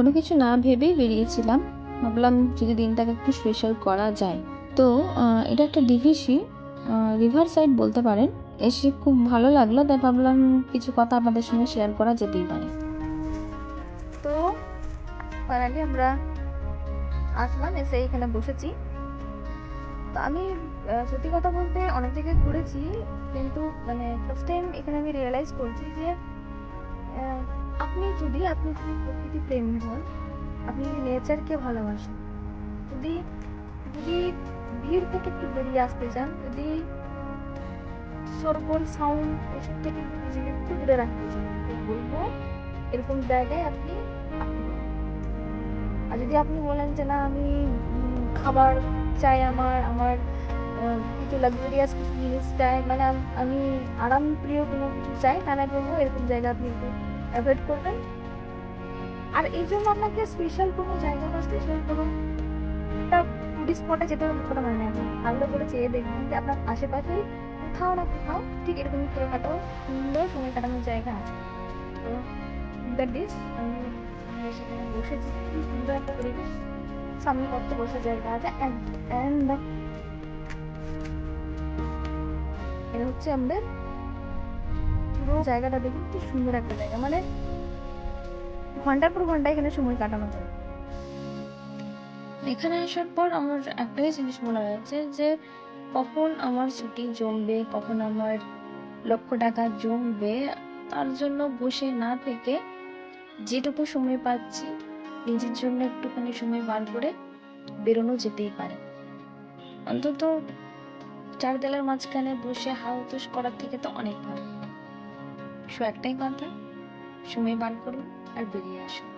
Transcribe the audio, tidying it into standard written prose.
কোনো কিছু না ভেবেই বেরিয়েছিলাম। ভাবলাম যদি দিনটাকে একটু স্পেশাল করা যায়। তো এটা একটা ডিভিসি রিভার সাইড বলতে পারেন। এসে খুব ভালো লাগলো, তাই ভাবলাম কিছু কথা আপনাদের সঙ্গে শেয়ার করা যেতেই পারে। তো ফাইনালি আমরা আসলাম, এসে এখানে বসেছি। তো আমি সত্যি কথা বলতে অনেক জায়গায় ঘুরেছি, কিন্তু মানে ফার্স্ট টাইম এখানে আমি রিয়েলাইজ করছি যে আপনি যদি প্রকৃতি প্রেমী হন, আপনি যদি নেচারকে ভালোবাসেন, যদি যদি ভিড় থেকে একটু বেরিয়ে আসতে চান, যদি শোরগোল সাউন্ড এসব থেকে নিজেকে একটু দূরে রাখতে চান, তো বলবো এরকম জায়গায় আপনি আসুন। আর যদি আপনি বলেন যে না আমি খাবার চাই, আমার আমার কিছু লাক্সারিয়াস কিছু জিনিস চাই, মানে আমি আরাম প্রিয় কোনো কিছু চাই, তাহলে বলবো এরকম জায়গা আপনি একটু অ্যাভয়েড করবেন। আর এই জন্য আপনাকে স্পেশাল কোনো জায়গা বা স্পেশাল কোনো একটা টুরিস্ট স্পটে যেতে হবে কোনো মানে আপনি ভালো করে চেয়ে দেখবেন যে আপনার আশেপাশেই কোথাও না কোথাও ঠিক এরকম ছোটোখাটো সুন্দর সময় কাটানোর জায়গা আছে। তো দ্যাট দিস আমি সেখানে বসেছি, খুব সুন্দর একটা পরিবেশ, সামনে কত বসার জায়গা আছে। অ্যান্ড এটা হচ্ছে আমাদের পুরো জায়গাটা, দেখুন কি সুন্দর একটা জায়গা, মানে ঘন্টার পর ঘন্টা এখানে সময় কাটানো যায়। এখানে আসার পর আমার একটাই জিনিস মনে হয়েছে যে কখন আমার ছুটি জমবে, কখন আমার লক্ষ টাকা জমবে, তার জন্য বসে না থেকে যেটুকু সময় পাচ্ছি নিজের জন্য একটুখানি সময় বার করে বেরোনো যেতেই পারে। অন্তত চার দেয়ালের মাঝখানে বসে হাউতুস করার থেকে তো অনেক ভালো। একটাই কথা, সময় বার করুন আর বেরিয়ে আসুন।